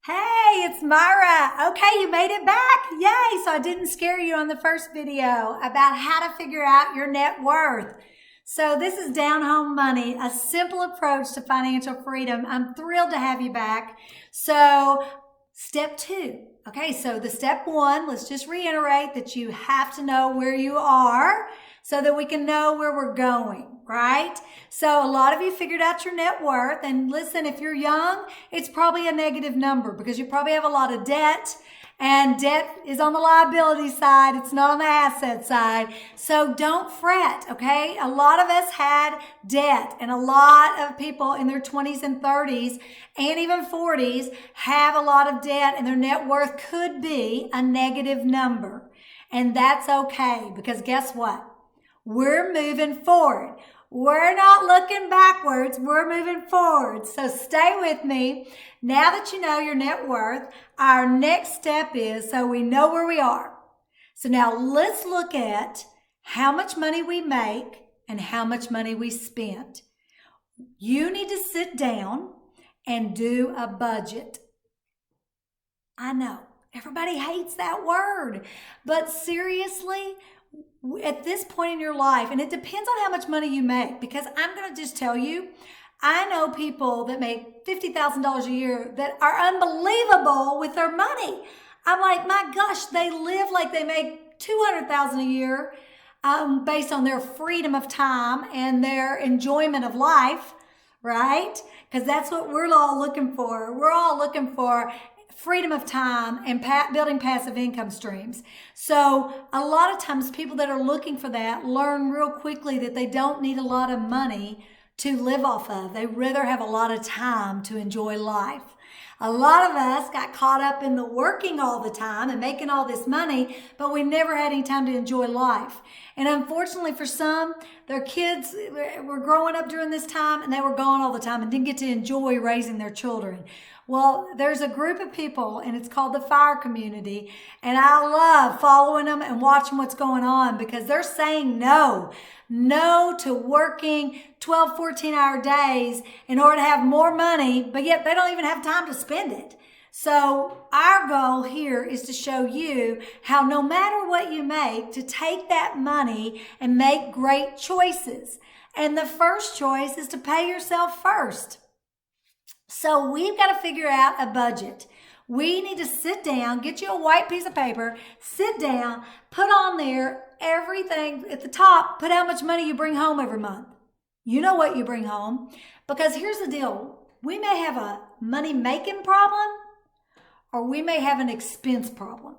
Hey, it's Myra. Okay, you made it back. Yay. So I didn't scare you on the first video about how to figure out your net worth. So this is Down Home Money, a simple approach to financial freedom. I'm thrilled to have you back. So step two. Okay, so the step one, let's just reiterate that you have to know where you are so that we can know where we're going, right? So a lot of you figured out your net worth. And listen, if you're young, it's probably a negative number because you probably have a lot of debt. And debt is on the liability side. It's not on the asset side. So don't fret, okay? A lot of us had debt, and a lot of people in their 20s and 30s and even 40s have a lot of debt, and their net worth could be a negative number. And that's okay, because guess what? We're moving forward. We're not looking backwards. We're moving forward. So stay with me. Now that you know your net worth, our next step is so we know where we are. So now let's look at how much money we make and how much money we spent. You need to sit down and do a budget. I know everybody hates that word, but seriously, at this point in your life, and it depends on how much money you make, because I'm going to just tell you, I know people that make $50,000 a year that are unbelievable with their money. I'm like, my gosh, they live like they make $200,000 a year based on their freedom of time and their enjoyment of life, right? Because that's what we're all looking for. We're all looking for freedom of time and building passive income streams. So a lot of times people that are looking for that learn real quickly that they don't need a lot of money to live off of. They rather have a lot of time to enjoy life. A lot of us got caught up in the working all the time and making all this money, but we never had any time to enjoy life. And unfortunately for some, their kids were growing up during this time and they were gone all the time and didn't get to enjoy raising their children. Well, there's a group of people, and it's called the FIRE community, and I love following them and watching what's going on because they're saying no to working 12, 14-hour days in order to have more money, but yet they don't even have time to spend it. So our goal here is to show you how no matter what you make, to take that money and make great choices. And the first choice is to pay yourself first. So we've got to figure out a budget. We need to sit down, get you a white piece of paper, sit down, put on there everything at the top, put how much money you bring home every month. You know what you bring home. Because here's the deal. We may have a money-making problem or we may have an expense problem.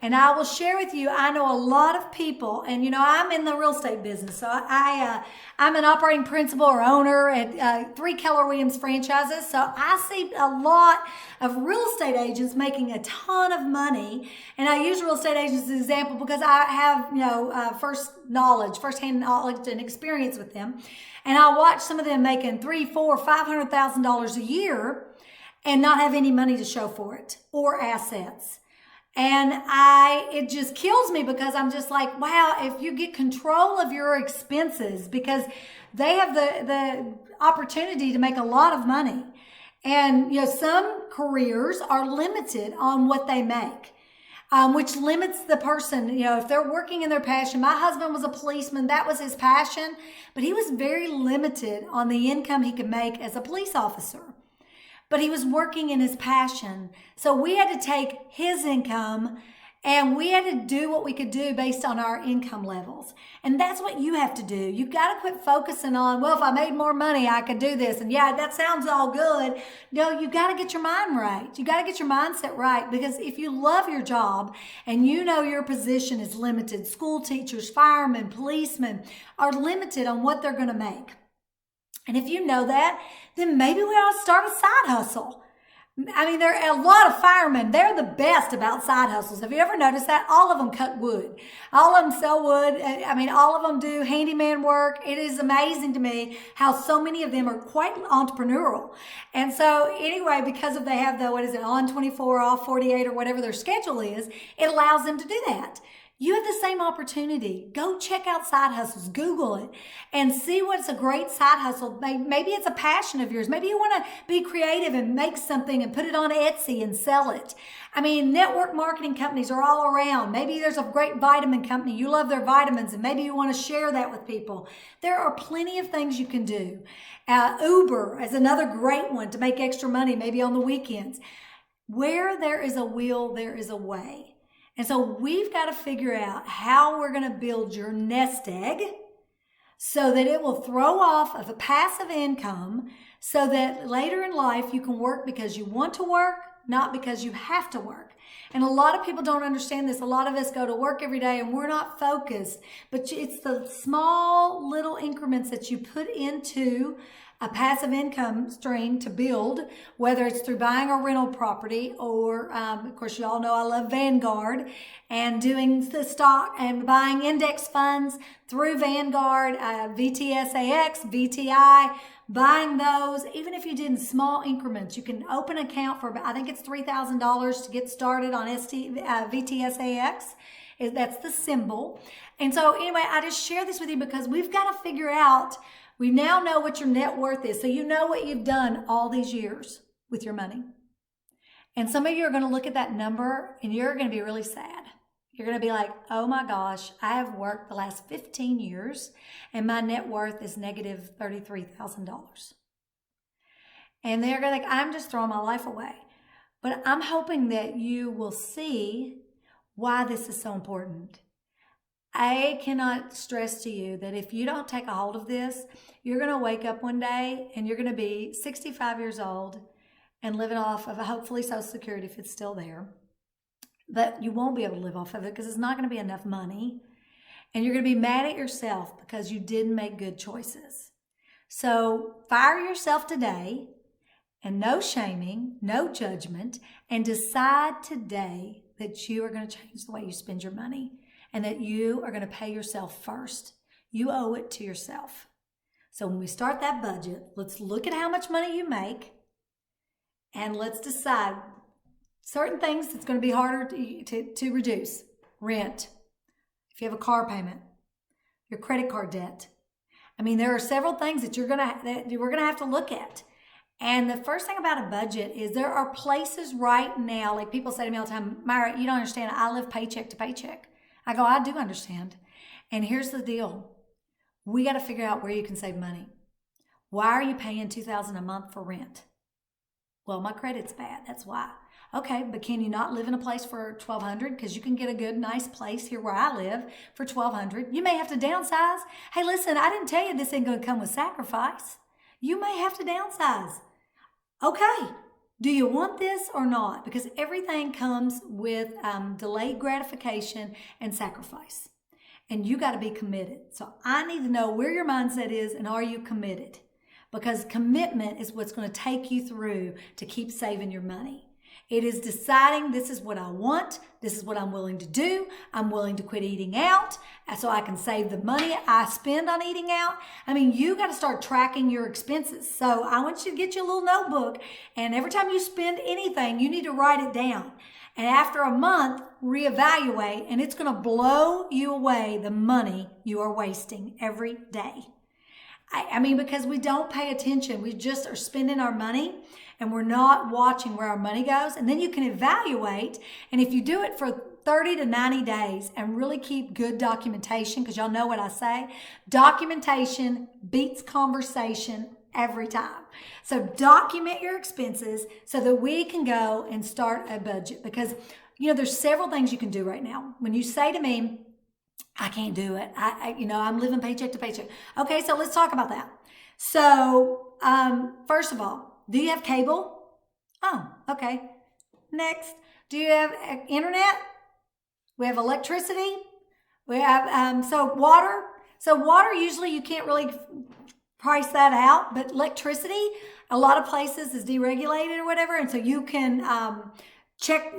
And I will share with you, I know a lot of people, and you know, I'm in the real estate business. So I'm an operating principal or owner at 3 Keller Williams franchises. So I see a lot of real estate agents making a ton of money. And I use real estate agents as an example because I have, firsthand knowledge and experience with them. And I watch some of them making $300,000, $400,000, $500,000 a year and not have any money to show for it or assets. And it just kills me because I'm just like, wow, if you get control of your expenses, because they have the opportunity to make a lot of money. And, you know, some careers are limited on what they make, which limits the person, you know, if they're working in their passion. My husband was a policeman. That was his passion, but he was very limited on the income he could make as a police officer. But he was working in his passion. So we had to take his income and we had to do what we could do based on our income levels. And that's what you have to do. You've got to quit focusing on, well, if I made more money, I could do this. And yeah, that sounds all good. No, you got to get your mind right. You got to get your mindset right, because if you love your job and you know your position is limited, school teachers, firemen, policemen are limited on what they're going to make. And if you know that, then maybe we ought to start a side hustle. I mean, there are a lot of firemen. They're the best about side hustles. Have you ever noticed that? All of them cut wood. All of them sell wood. I mean, all of them do handyman work. It is amazing to me how so many of them are quite entrepreneurial. And so anyway, because of they have the, on 24, off 48, or whatever their schedule is, it allows them to do that. You have the same opportunity. Go check out side hustles, Google it, and see what's a great side hustle. Maybe it's a passion of yours. Maybe you want to be creative and make something and put it on Etsy and sell it. I mean, network marketing companies are all around. Maybe there's a great vitamin company. You love their vitamins and maybe you want to share that with people. There are plenty of things you can do. Uber is another great one to make extra money, maybe on the weekends. Where there is a will, there is a way. And so we've got to figure out how we're going to build your nest egg so that it will throw off of a passive income so that later in life you can work because you want to work, not because you have to work. And a lot of people don't understand this. A lot of us go to work every day and we're not focused, but it's the small little increments that you put into a passive income stream to build, whether it's through buying a rental property or, of course, you all know I love Vanguard and doing the stock and buying index funds through Vanguard, VTSAX, VTI, buying those. Even if you did in small increments, you can open an account for, I think it's $3,000 to get started on VTSAX. That's the symbol. And so anyway, I just share this with you because we've got to figure out. We now know what your net worth is. So you know what you've done all these years with your money. And some of you are going to look at that number and you're going to be really sad. You're going to be like, oh my gosh, I have worked the last 15 years and my net worth is negative $33,000. And they're going to think, I'm just throwing my life away. But I'm hoping that you will see why this is so important. I cannot stress to you that if you don't take a hold of this, you're going to wake up one day and you're going to be 65 years old and living off of hopefully Social Security if it's still there. But you won't be able to live off of it because it's not going to be enough money. And you're going to be mad at yourself because you didn't make good choices. So fire yourself today and no shaming, no judgment, and decide today that you are going to change the way you spend your money. And that you are going to pay yourself first. You owe it to yourself. So when we start that budget, let's look at how much money you make and let's decide certain things that's going to be harder to reduce. Rent, if you have a car payment, your credit card debt. I mean, there are several things that we're going to have to look at. And the first thing about a budget is there are places right now, like people say to me all the time, Myra, you don't understand, I live paycheck to paycheck. I go, I do understand. And here's the deal. We got to figure out where you can save money. Why are you paying $2,000 a month for rent? Well, my credit's bad. That's why. Okay, but can you not live in a place for $1,200? Because you can get a good, nice place here where I live for $1,200. You may have to downsize. Hey, listen, I didn't tell you this ain't going to come with sacrifice. You may have to downsize. Okay. Do you want this or not? Because everything comes with delayed gratification and sacrifice. And you got to be committed. So I need to know where your mindset is and are you committed? Because commitment is what's going to take you through to keep saving your money. It is deciding this is what I want. This is what I'm willing to do. I'm willing to quit eating out so I can save the money I spend on eating out. I mean, you got to start tracking your expenses. So I want you to get you a little notebook. And every time you spend anything, you need to write it down. And after a month, reevaluate. And it's going to blow you away the money you are wasting every day. I mean, because we don't pay attention. We just are spending our money and we're not watching where our money goes. And then you can evaluate. And if you do it for 30 to 90 days and really keep good documentation, because y'all know what I say, documentation beats conversation every time. So document your expenses so that we can go and start a budget. Because, you know, there's several things you can do right now. When you say to me, I can't do it. I'm living paycheck to paycheck. Okay, so let's talk about that. So, first of all, do you have cable? Oh, okay. Next, do you have internet? We have electricity. We have, water. So water, usually you can't really price that out, but electricity, a lot of places is deregulated or whatever. And so you can,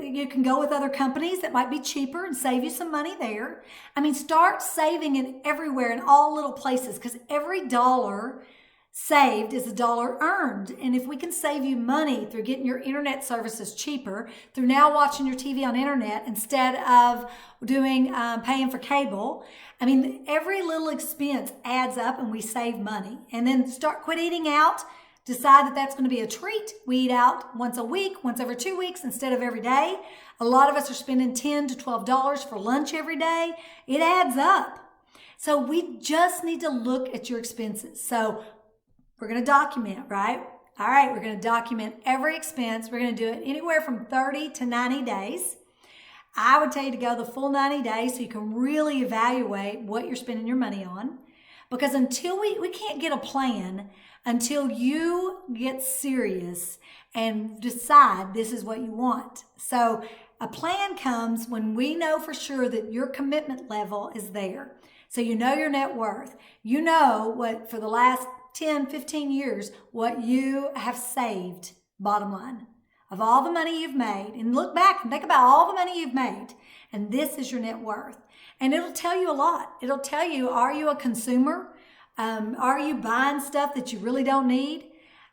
you can go with other companies that might be cheaper and save you some money there. I mean, start saving it everywhere in all little places because every dollar saved is a dollar earned. And if we can save you money through getting your internet services cheaper, through now watching your TV on internet instead of doing paying for cable, I mean, every little expense adds up and we save money. And then quit eating out. Decide that that's going to be a treat. We eat out once a week, once every 2 weeks instead of every day. A lot of us are spending $10 to $12 for lunch every day. It adds up. So we just need to look at your expenses. So we're going to document, right? All right, we're going to document every expense. We're going to do it anywhere from 30 to 90 days. I would tell you to go the full 90 days so you can really evaluate what you're spending your money on. Because until we can't get a plan until you get serious and decide this is what you want. So a plan comes when we know for sure that your commitment level is there. So you know your net worth. You know what for the last 10, 15 years, what you have saved, bottom line, of all the money you've made. And look back and think about all the money you've made. And this is your net worth. And it'll tell you a lot. It'll tell you, are you a consumer? Are you buying stuff that you really don't need?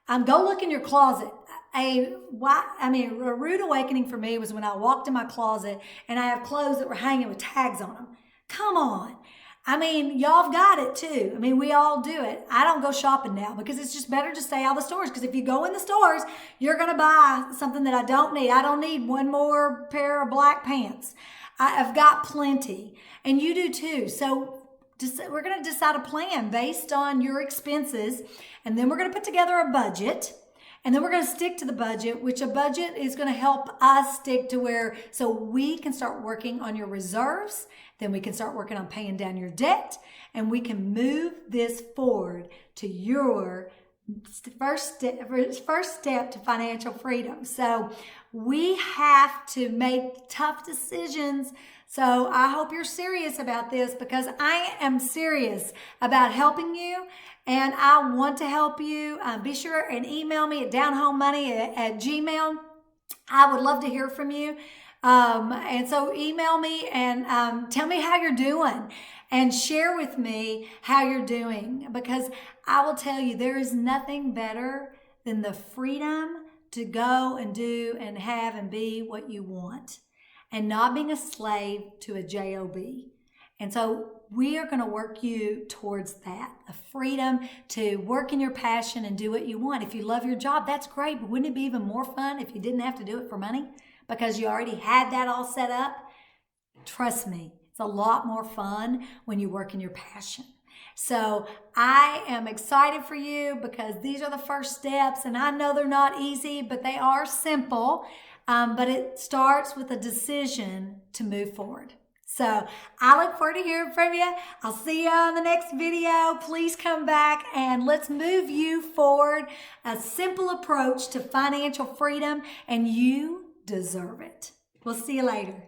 Go look in your closet. A rude awakening for me was when I walked in my closet and I have clothes that were hanging with tags on them. Come on. I mean, y'all have got it too. I mean, we all do it. I don't go shopping now because it's just better to stay out of the stores. Because if you go in the stores, you're going to buy something that I don't need. I don't need one more pair of black pants. I've got plenty. And you do too. So we're going to decide a plan based on your expenses. And then we're going to put together a budget. And then we're going to stick to the budget, which a budget is going to help us stick to where, so we can start working on your reserves. Then we can start working on paying down your debt. And we can move this forward to your first step to financial freedom. So we have to make tough decisions. So I hope you're serious about this because I am serious about helping you and I want to help you. Be sure and email me at downhomemoney@gmail. I would love to hear from you. And so email me and tell me how you're doing and share with me how you're doing because I will tell you there is nothing better than the freedom to go and do and have and be what you want and not being a slave to a job. And so we are going to work you towards that, the freedom to work in your passion and do what you want. If you love your job, that's great, but wouldn't it be even more fun if you didn't have to do it for money because you already had that all set up? Trust me, it's a lot more fun when you work in your passion. So I am excited for you because these are the first steps, and I know they're not easy, but they are simple. But it starts with a decision to move forward. So I look forward to hearing from you. I'll see you on the next video. Please come back and let's move you forward. A simple approach to financial freedom, and you deserve it. We'll see you later.